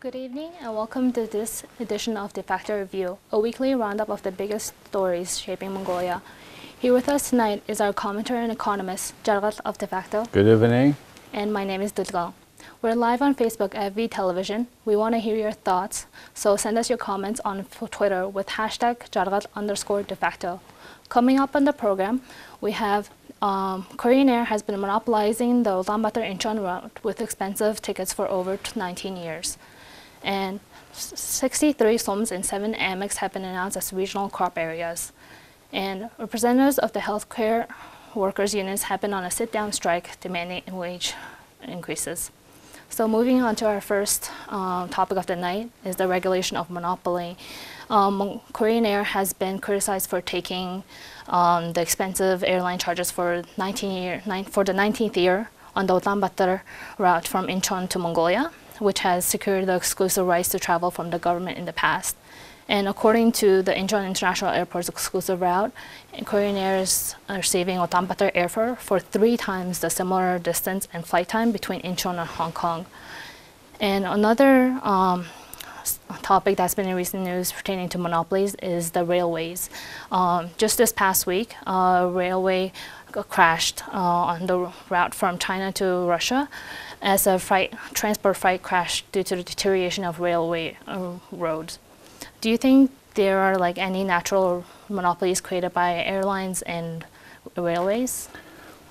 Good evening and welcome to this edition of Defacto Review, a weekly roundup of the biggest stories shaping Mongolia. Here with us tonight is our commentator and economist, Jargat of Defacto. Good evening. And my name is Dudgal. We're live on Facebook at V Television. We want to hear your thoughts, so send us your comments on Twitter with hashtag Jargat_Defacto. Coming up on the program, we have Korean Air has been monopolizing the Ulaanbaatar-Incheon route with expensive tickets for over 19 years. And 63 SOMs and 7 AMEX have been announced as regional crop areas. And representatives of the healthcare workers' unions have been on a sit-down strike demanding wage increases. So moving on to our first topic of the night is the regulation of monopoly. Korean Air has been criticized for taking the expensive airline charges for the 19th year on the Ulaanbaatar route from Incheon to Mongolia, which has secured the exclusive rights to travel from the government in the past. And according to the Incheon International Airport's exclusive route, Korean Air is receiving Ulaanbaatar airfare for 3 times the similar distance and flight time between Incheon and Hong Kong. And another topic that's been in recent news pertaining to monopolies is the railways. Just this past week, a railway crashed on the route from China to Russia as a transport freight crashed due to the deterioration of railway roads. Do you think there are any natural monopolies created by airlines and railways?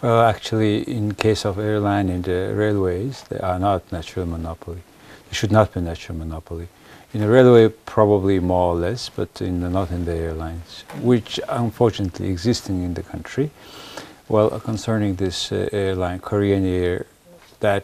Well, actually, in case of airline and railways, they are not natural monopoly. They should not be natural monopoly. In the railway, probably more or less, but not in the airlines, which unfortunately existing in the country. Well, concerning this airline, Korean Air, that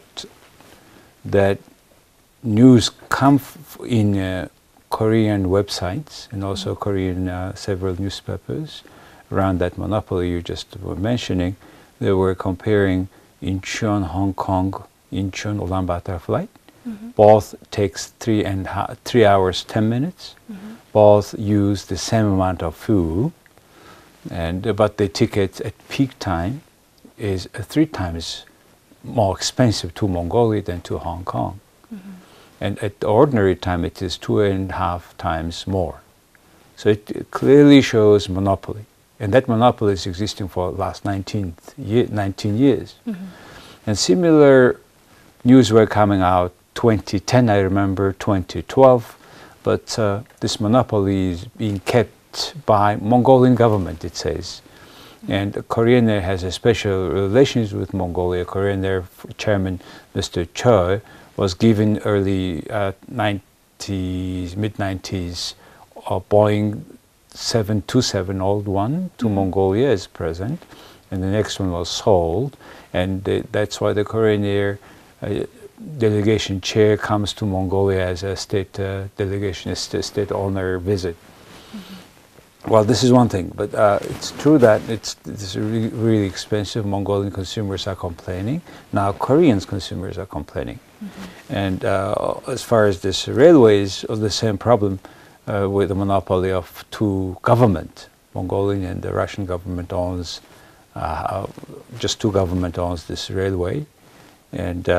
news come in Korean websites and also Korean several newspapers around that monopoly you just were mentioning. They were comparing Incheon, Hong Kong, Incheon, Ulaanbaatar flight. Mm-hmm. Both takes 3 hours 10 minutes. Mm-hmm. Both use the same amount of fuel, but the tickets at peak time is 3 times more expensive to Mongolia than to Hong Kong. Mm-hmm. And at the ordinary time, it is 2.5 times more. So it clearly shows monopoly. And that monopoly is existing for the last 19 years. Mm-hmm. And similar news were coming out 2010, I remember, 2012. But this monopoly is being kept by Mongolian government, it says. And Korean Air has a special relations with Mongolia. Korean Air chairman, Mr. Choi, was given early mid-90s, Boeing 727 old one to Mongolia as present, and the next one was sold. And that's why the Korean Air delegation chair comes to Mongolia as a state delegation, as a state honor visit. Mm-hmm. Well, this is one thing, but it's true that it's really, really expensive. Mongolian consumers are complaining. Now Korean consumers are complaining. Mm-hmm. And as far as this railways, the same problem with the monopoly of 2 government. Mongolian and the Russian government owns, just 2 government owns this railway. And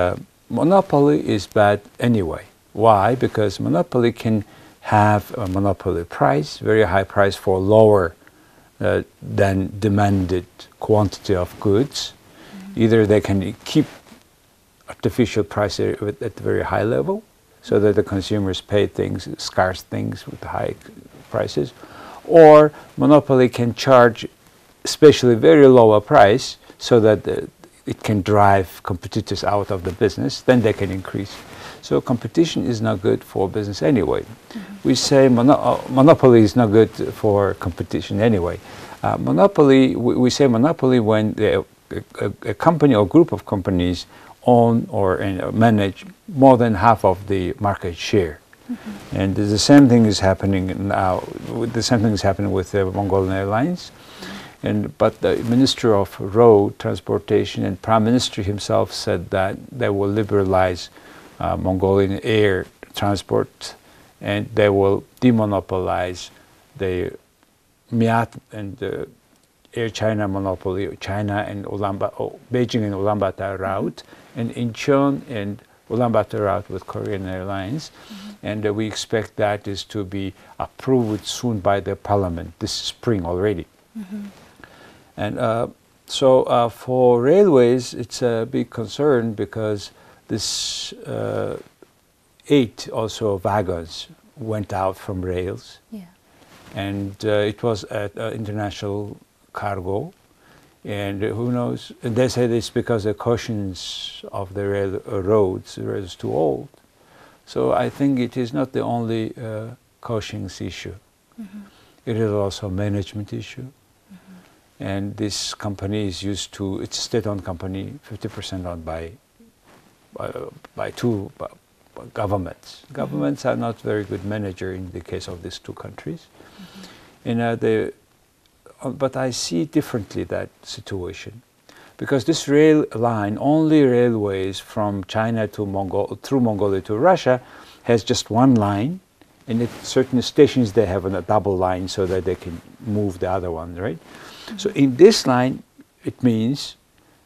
monopoly is bad anyway. Why? Because monopoly can have a monopoly price, very high price for lower than demanded quantity of goods. Mm-hmm. Either they can keep artificial price at a very high level so that the consumers pay things, scarce things with high prices, or monopoly can charge especially very lower price so that it can drive competitors out of the business, then they can increase. So competition is not good for business anyway. Mm-hmm. We say monopoly is not good for competition anyway. We say monopoly when a company or group of companies own or manage more than half of the market share. Mm-hmm. And the same thing is happening now. The same thing is happening with Mongolian Airlines. But the Minister of Road Transportation and Prime Minister himself said that they will liberalize Mongolian air transport, and they will demonopolize the Miat and the Air China monopoly, China and Beijing and Ulaanbaatar route, and Incheon and Ulaanbaatar route with Korean Airlines, and we expect that is to be approved soon by the parliament this spring already. And so for railways, it's a big concern because this 8 also wagons went out from rails, and it was at international cargo. And who knows? And they say it's because the cushions of the roads is too old. So I think it is not the only cushions issue. It is also a management issue. And this company is used to, it's a state-owned company, 50% owned by two governments. Governments are not very good manager in the case of these two countries. And but I see differently that situation, because this rail line, only railways from China to through Mongolia to Russia, has just one line, and at certain stations they have a double line so that they can move the other one, right? So in this line, it means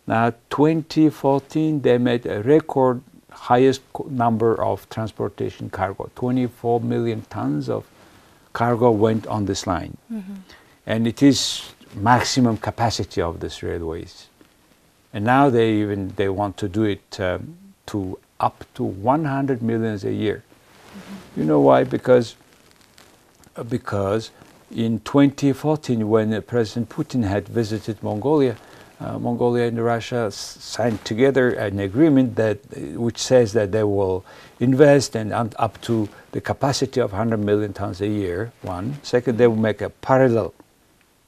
now 2014 they made a record highest number of transportation cargo. 24 million tons of cargo went on this line. And it is maximum capacity of this railways. And now they want to do it to up to 100 millions a year. You know why? Because in 2014, when President Putin had visited Mongolia, Mongolia and Russia signed together an agreement which says that they will invest and up to the capacity of 100 million tons a year. One. Second, they will make a parallel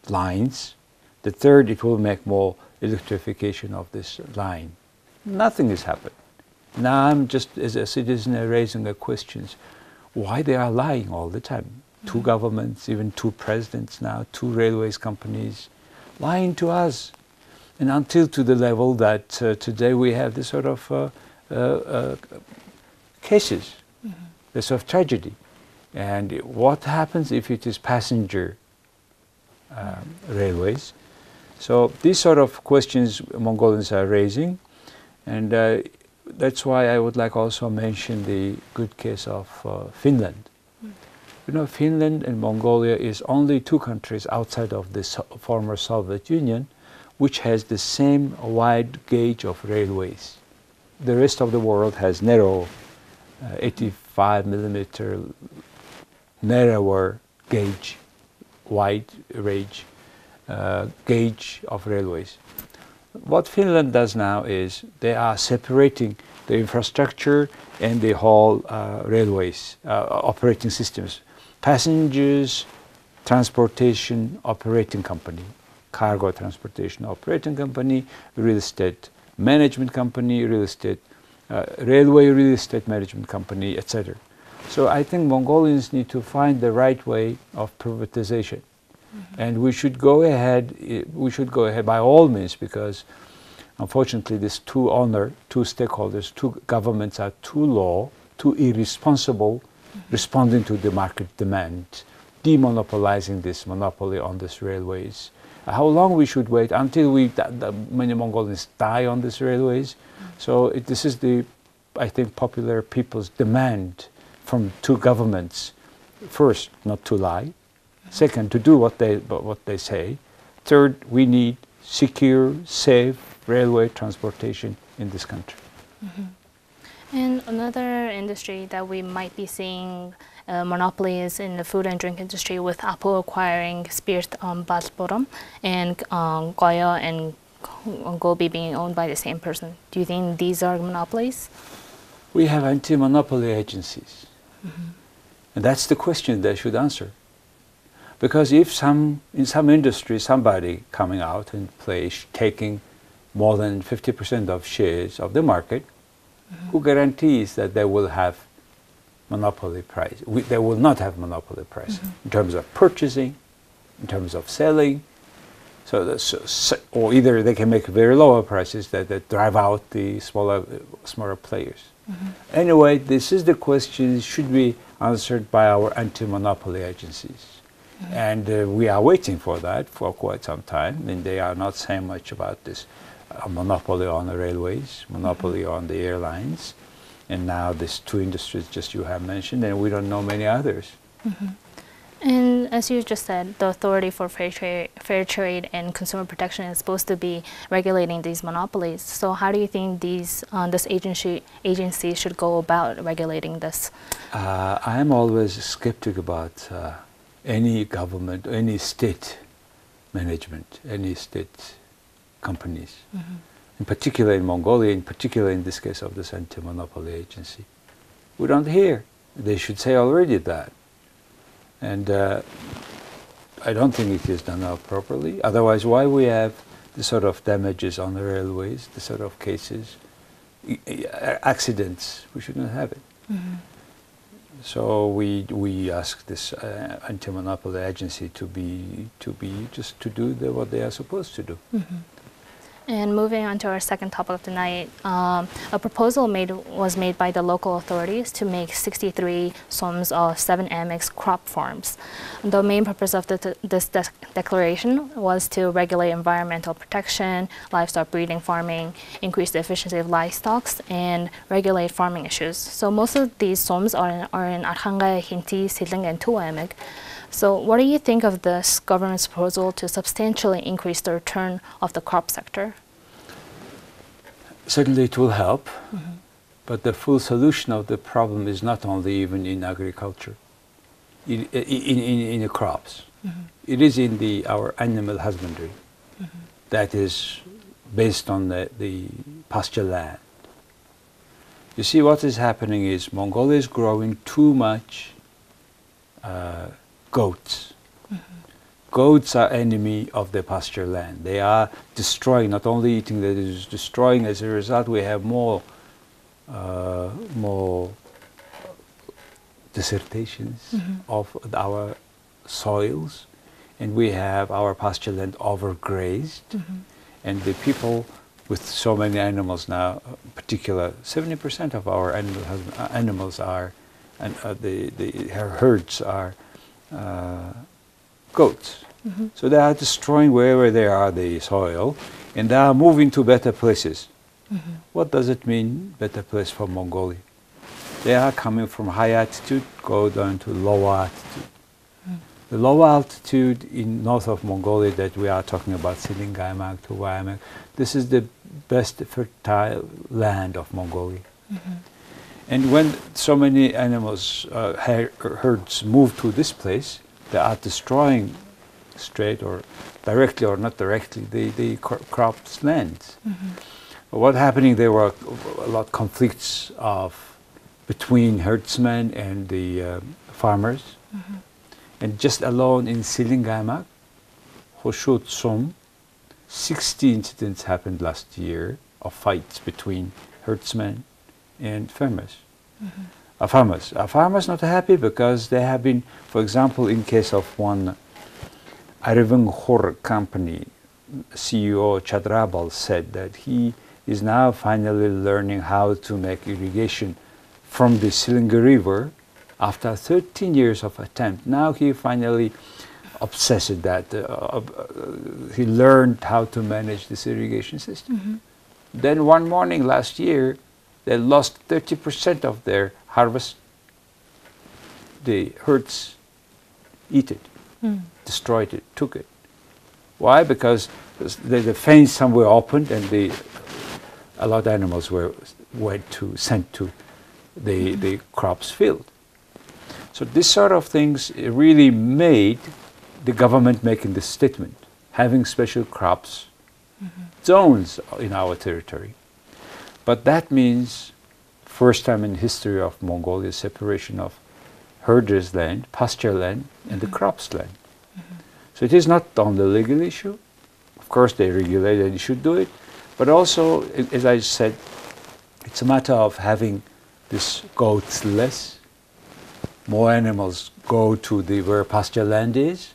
lines. The third, it will make more electrification of this line. Nothing has happened. Now I'm just, as a citizen, raising the questions, why they are lying all the time. Two governments, even two presidents now, two railways companies, lying to us. And until to the level that today we have this sort of cases, this sort of tragedy. And what happens if it is passenger railways? So these sort of questions Mongolians are raising, and that's why I would like also mention the good case of Finland. You know, Finland and Mongolia is only two countries outside of the former Soviet Union which has the same wide gauge of railways. The rest of the world has narrow, 85 millimeter narrower gauge, wide range gauge of railways. What Finland does now is they are separating the infrastructure and the whole railways operating systems. Passengers, transportation operating company, cargo transportation operating company, real estate management company, real estate, railway real estate management company, etc. So I think Mongolians need to find the right way of privatization. And we should go ahead by all means, because unfortunately these two stakeholders, two governments are too irresponsible, responding to the market demand, demonopolizing this monopoly on these railways. How long we should wait until many Mongolians die on these railways? So this is I think, popular people's demand from two governments. First, not to lie. Second, to do what they say. Third, we need secure, safe railway transportation in this country. And another industry that we might be seeing monopoly is in the food and drink industry, with Apple acquiring Spirit Baltborum and Goya and Gobi being owned by the same person. Do you think these are monopolies? We have anti-monopoly agencies. And that's the question they should answer. Because if in some industry somebody coming out and taking more than 50% of shares of the market, who guarantees that they will have monopoly price? They will not have monopoly price in terms of purchasing, in terms of selling. Or either they can make very lower prices that drive out the smaller players. Anyway, this is the question should be answered by our anti-monopoly agencies. And we are waiting for that for quite some time. And they are not saying much about this monopoly on the railways, monopoly on the airlines. And now these two industries just you have mentioned, and we don't know many others. And as you just said, the Authority for Fair Trade and Consumer Protection is supposed to be regulating these monopolies. So how do you think this agency should go about regulating this? I am always skeptic about any government, any state management, any state companies. In particular in Mongolia, in particular in this case of this anti-monopoly agency. We don't hear. They should say already that. And I don't think it is done out properly. Otherwise, why we have this sort of damages on the railways, this sort of cases, accidents, we shouldn't have it. So we ask this anti-monopoly agency to do what they are supposed to do. And moving on to our second topic of the night, a proposal was made by the local authorities to make 63 SOMs of 7 AMEX crop farms. The main purpose of this declaration was to regulate environmental protection, livestock breeding farming, increase the efficiency of livestock, and regulate farming issues. So most of these SOMs are in Arkhanga, Hinti, Siling, and Tuamek. So what do you think of this government's proposal to substantially increase the return of the crop sector? Certainly it will help, but the full solution of the problem is not only even in agriculture, in the crops. It is in our animal husbandry that is based on the pasture land. You see, what is happening is Mongolia is growing too much goats. Goats are enemy of the pasture land. They are destroying, not only eating, that is destroying. As a result, we have more dissertations of our soils, and we have our pasture land overgrazed, and the people with so many animals now, in particular, 70% of our animals are, and the herds are goats. So they are destroying wherever they are the soil, and they are moving to better places. What does it mean, better place for Mongolia? They are coming from high altitude, go down to low altitude. The low altitude in north of Mongolia that we are talking about, Silingaimak to Waimak, this is the best fertile land of Mongolia. And when so many animals, herds move to this place, they are destroying straight or directly or not directly the crops lands. But what happening, there were a lot of conflicts between herdsmen and the farmers. And just alone in Silingaimak, Hoshut Som, 60 incidents happened last year of fights between herdsmen and farmers. Farmers not happy because they have been, for example, in case of one Arivang Hor company, CEO Chadrabal said that he is now finally learning how to make irrigation from the Silinga River after 13 years of attempt. Now he finally obsessed that he learned how to manage this irrigation system. Then one morning last year, they lost 30% of their harvest. The herds eat it, destroyed it, took it. Why? Because the fence somewhere opened and a lot of animals were sent to the crops field. So this sort of things really made the government making this statement, having special crops zones in our territory. But that means first time in history of Mongolia, separation of herders' land, pasture land, and the crops land. So it is not only a legal issue. Of course, they regulate and you should do it. But also, as I said, it's a matter of having this goats less. More animals go to where pasture land is.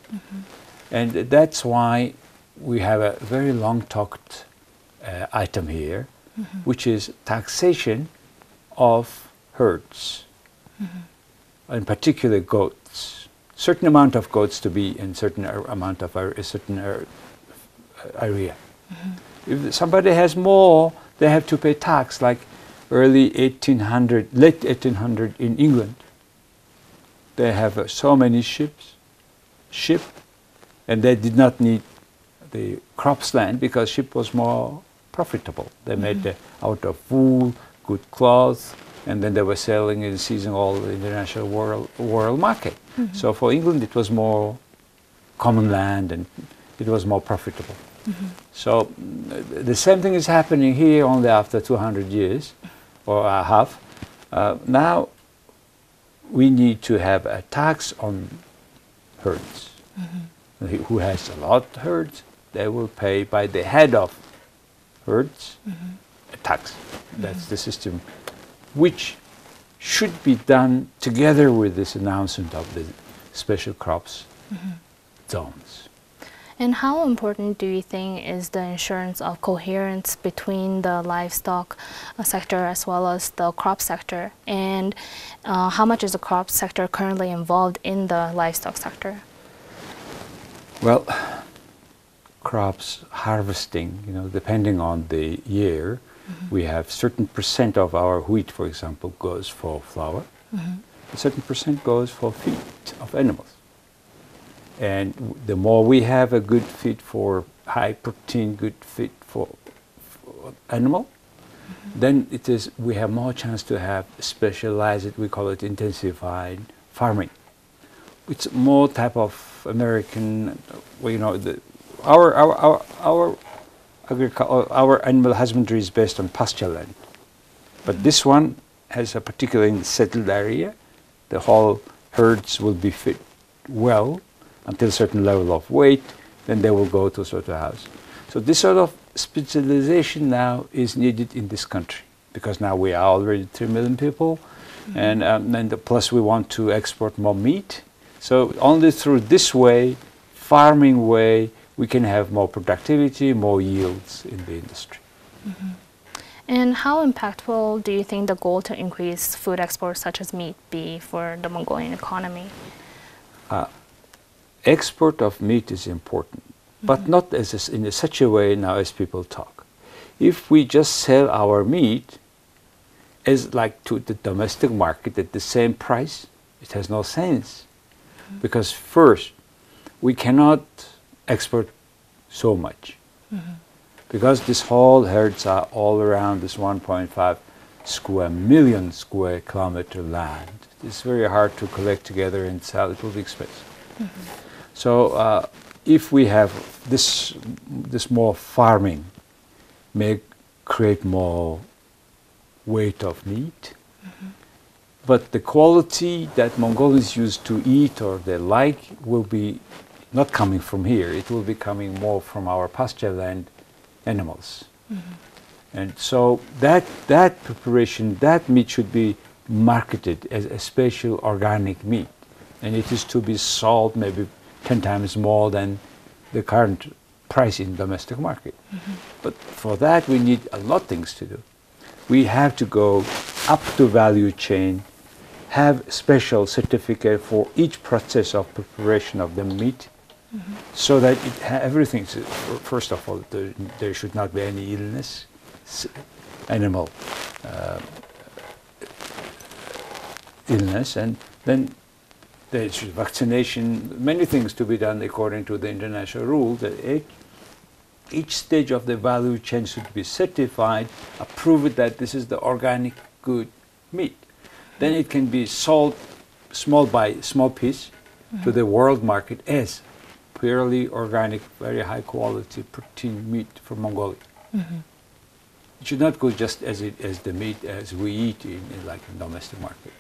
And that's why we have a very long talked item here, which is taxation of herds, in particular goats. Certain amount of goats to be in certain amount of a certain area. If somebody has more, they have to pay tax. Like early 1800, late 1800 in England. They have so many ship, and they did not need the cropsland because ship was more profitable. They made out of wool, good cloth, and then they were selling and seizing all the international world market. So for England, it was more common land, and it was more profitable. So the same thing is happening here only after 200 years or a half. Now we need to have a tax on herds. Who has a lot of herds, they will pay by the head of herds a tax. That's the system, which should be done together with this announcement of the special crops zones. And how important do you think is the insurance of coherence between the livestock sector as well as the crop sector? And how much is the crop sector currently involved in the livestock sector? Well, crops harvesting, depending on the year, we have certain percent of our wheat, for example, goes for flour. A certain percent goes for feed of animals. And the more we have a good feed for high protein, good feed for animal, then we have more chance to have specialized, we call it intensified farming. It's more type of American, our animal husbandry is based on pasture land. But this one has a particular in the settled area. The whole herds will be fed well until a certain level of weight, then they will go to a certain house. So this sort of specialization now is needed in this country, because now we are already 3 million people, and plus we want to export more meat. So only through this way, farming way, we can have more productivity, more yields in the industry. And how impactful do you think the goal to increase food exports such as meat be for the Mongolian economy? Export of meat is important, but not in such a way now as people talk. If we just sell our meat as like to the domestic market at the same price, it has no sense. Because first, we cannot export so much. Because this whole herds are all around this 1.5 million square kilometer land. It's very hard to collect together and sell. It will be expensive. So if we have this more farming, may create more weight of meat, but the quality that Mongolians used to eat or they like will be not coming from here. It will be coming more from our pasture land animals. And so that preparation, that meat should be marketed as a special organic meat. And it is to be sold maybe 10 times more than the current price in domestic market. But for that, we need a lot of things to do. We have to go up the value chain, have special certificate for each process of preparation of the meat, so that everything, first of all, there should not be any illness, animal illness, and then there is vaccination, many things to be done according to the international rule, that each stage of the value chain should be certified, approved that this is the organic good meat. Then it can be sold small by small piece to the world market as purely organic, very high quality protein meat from Mongolia. It should not go just as the meat as we eat in like a domestic market.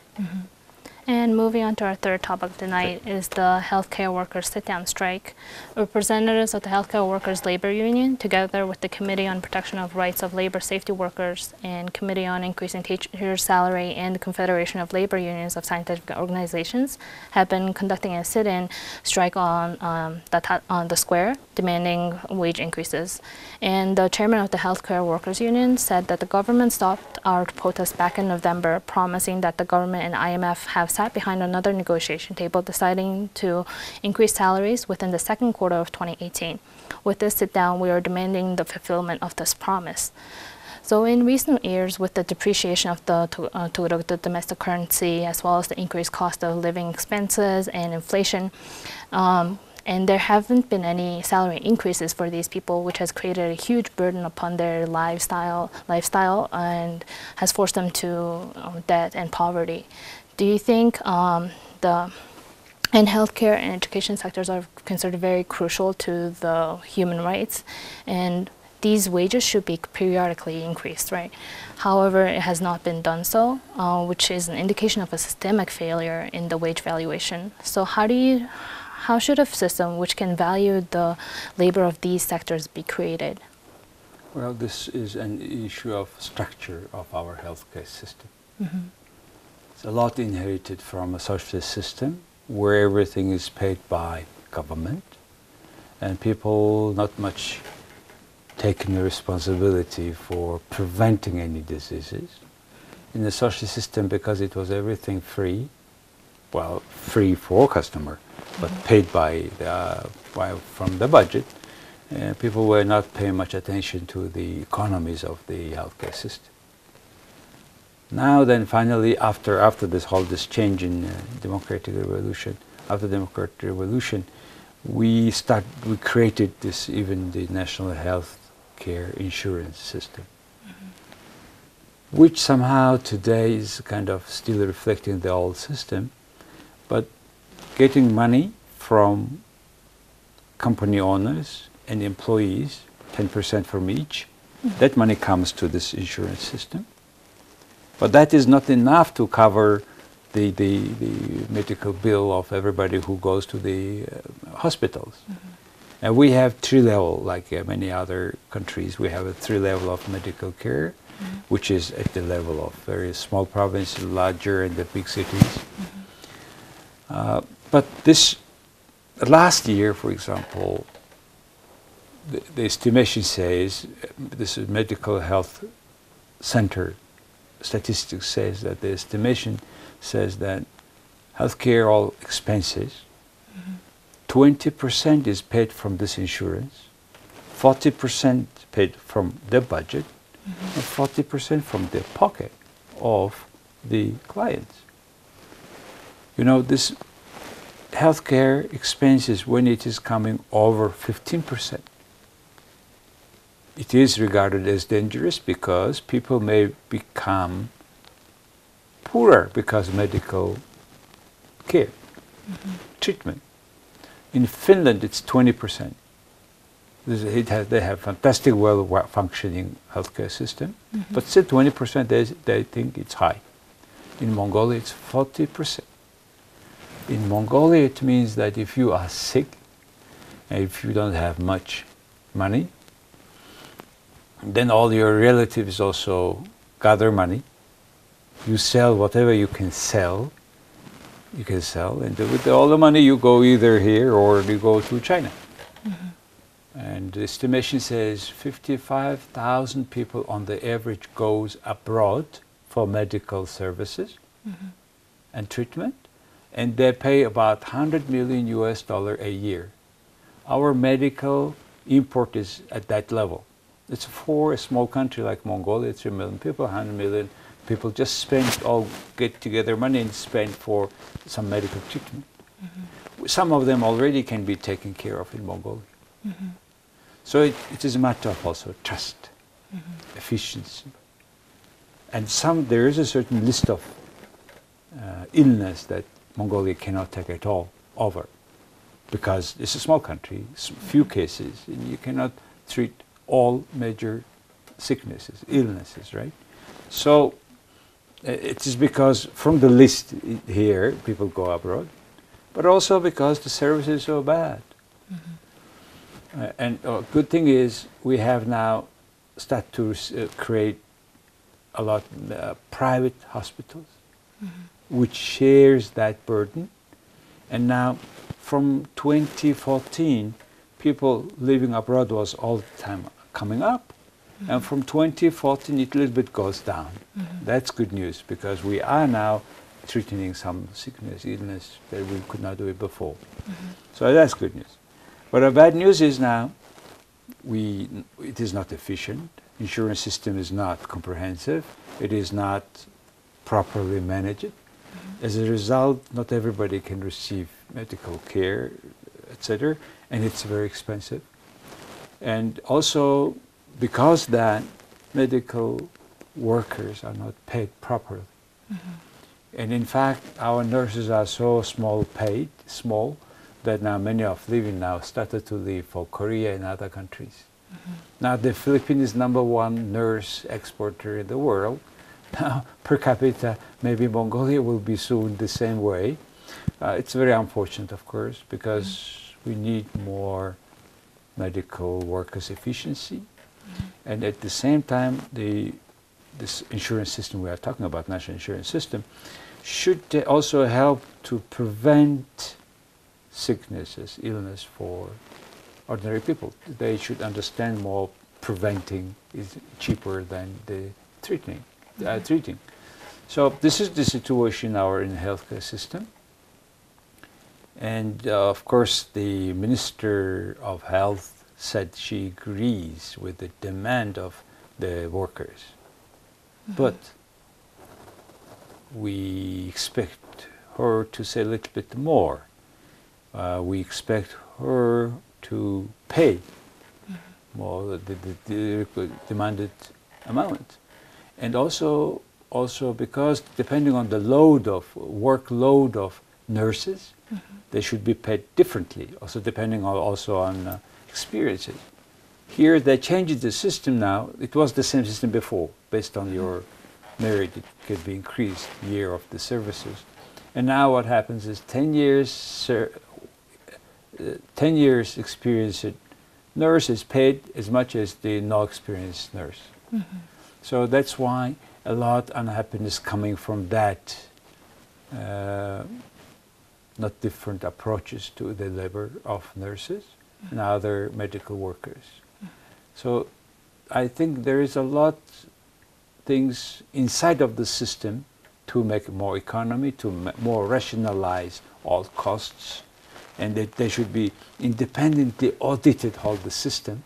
And moving on to our third topic tonight is the healthcare workers sit-down strike. Representatives of the Healthcare Workers Labor Union, together with the Committee on Protection of Rights of Labor Safety Workers and Committee on Increasing Teacher Salary and the Confederation of Labor Unions of Scientific Organizations, have been conducting a sit-in strike on the square, demanding wage increases. And the chairman of the Healthcare Workers Union said that the government stopped our protest back in November, promising that the government and IMF have sat behind another negotiation table, deciding to increase salaries within the second quarter of 2018. With this sit-down, we are demanding the fulfillment of this promise. So in recent years, with the depreciation of the domestic currency, as well as the increased cost of living expenses and inflation, and there haven't been any salary increases for these people, which has created a huge burden upon their lifestyle, and has forced them to debt and poverty. Do you think and healthcare and education sectors are considered very crucial to the human rights, and these wages should be periodically increased, right? However, it has not been done so, which is an indication of a systemic failure in the wage valuation. So how should a system which can value the labor of these sectors be created? Well, this is an issue of structure of our healthcare system. Mm-hmm. It's a lot inherited from a socialist system where everything is paid by government and people not much taking the responsibility for preventing any diseases. In the socialist system, because it was everything free, well, free for customer, but paid from the budget, people were not paying much attention to the economies of the healthcare system. Now then, finally, after this change in democratic revolution, after the democratic revolution, we created even the national health care insurance system, which somehow today is kind of still reflecting the old system, but getting money from company owners and employees, 10% from each. That money comes to this insurance system. But that is not enough to cover the medical bill of everybody who goes to the hospitals. And we have 3 levels, like many other countries. We have a 3 levels of medical care, which is at the level of very small provinces, larger, and the big cities. But this last year, for example, the estimation says, this is medical health center statistics says that the estimation says that healthcare all expenses, 20% is paid from this insurance, 40% paid from the budget, and 40% from the pocket of the clients. You know, this healthcare expenses, when it is coming over 15%, it is regarded as dangerous because people may become poorer because of medical care, treatment. In Finland, it's 20%. They have fantastic, well-functioning healthcare system, but still 20% they think it's high. In Mongolia, it's 40%. In Mongolia, it means that if you are sick, and if you don't have much money, then all your relatives also gather money. You sell whatever you can sell. And with all the money you go either here or you go to China. And the estimation says 55,000 people on the average goes abroad for medical services and treatment, and they pay about $100 million a year. Our medical import is at that level. It's for a small country like Mongolia, 3 million people, 100 million people just get together money and spend for some medical treatment. Some of them already can be taken care of in Mongolia. So it is a matter of also trust, efficiency. And there is a certain list of illness that Mongolia cannot take at all over, because it's a small country, few cases, and you cannot treat all major sicknesses, illnesses, right? So it is because from the list here, people go abroad, but also because the service is so bad. And a good thing is we have now started to create a lot of private hospitals, which shares that burden. And now from 2014, people living abroad was all the time coming up. And from 2014, it a little bit goes down. That's good news, because we are now treating some sickness, illness that we could not do it before. So that's good news. But the bad news is now it is not efficient. insurance system is not comprehensive. It is not properly managed. As a result, not everybody can receive medical care, etc., and it's very expensive. And also, because that medical workers are not paid properly. And in fact, our nurses are so paid, that now many of leaving now started to leave for Korea and other countries. Now the Philippines is #1 nurse exporter in the world. Now per capita, maybe Mongolia will be soon the same way. It's very unfortunate, of course, because we need more medical workers' efficiency. And at the same time, this insurance system we are talking about, national insurance system, should also help to prevent sicknesses, illness for ordinary people. They should understand more preventing is cheaper than the treating. So this is the situation in the healthcare system. And of course, the Minister of Health said she agrees with the demand of the workers. But we expect her to say a little bit more. We expect her to pay more the demanded amount. And also because depending on the workload of nurses, they should be paid differently, also depending on experiences. Here they changed the system now. It was the same system before, based on your merit. It could be increased year of the services. And now what happens is 10 years experienced nurse is paid as much as the no experienced nurse. So that's why a lot of unhappiness coming from that, not different approaches to the labor of nurses and other medical workers. So I think there is a lot things inside of the system to make more economy, to more rationalize all costs, and that they should be independently audited all the system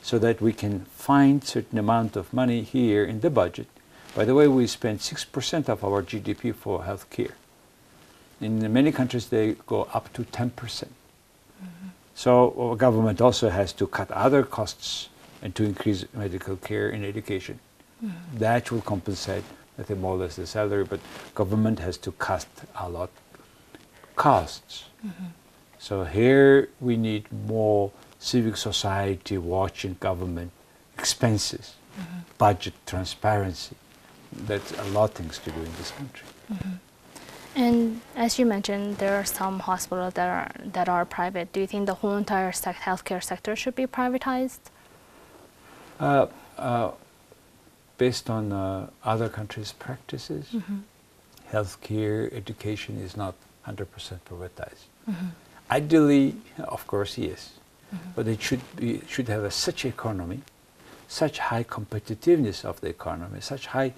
so that we can find certain amount of money here in the budget. By the way, we spend 6% of our GDP for health care. In many countries, they go up to 10%. So our government also has to cut other costs and to increase medical care and education. That will compensate, I think, more or less the salary, but government has to cut a lot costs. So here we need more civic society watching government expenses, budget transparency. That's a lot of things to do in this country. And as you mentioned, there are some hospitals that are private. Do you think the whole entire healthcare sector should be privatized? Based on other countries' practices, healthcare, education is not 100% privatized. Ideally, of course, yes, but it should have such economy, such high competitiveness of the economy, such high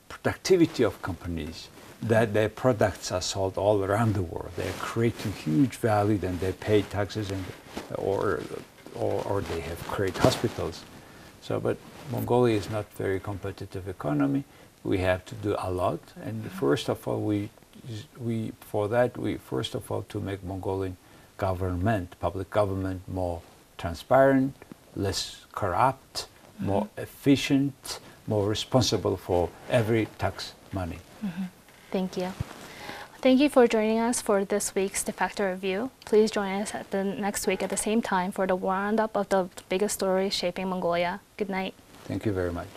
productivity of companies that their products are sold all around the world. They are creating huge value, then they pay taxes and or they have created hospitals. So, but Mongolia is not very competitive economy. We have to do a lot, and first of all, we first of all to make Mongolian government, public government, more transparent, less corrupt, more efficient, more responsible for every tax money. Thank you. Thank you for joining us for this week's Defacto Review. Please join us at the next week at the same time for the roundup of the biggest stories shaping Mongolia. Good night. Thank you very much.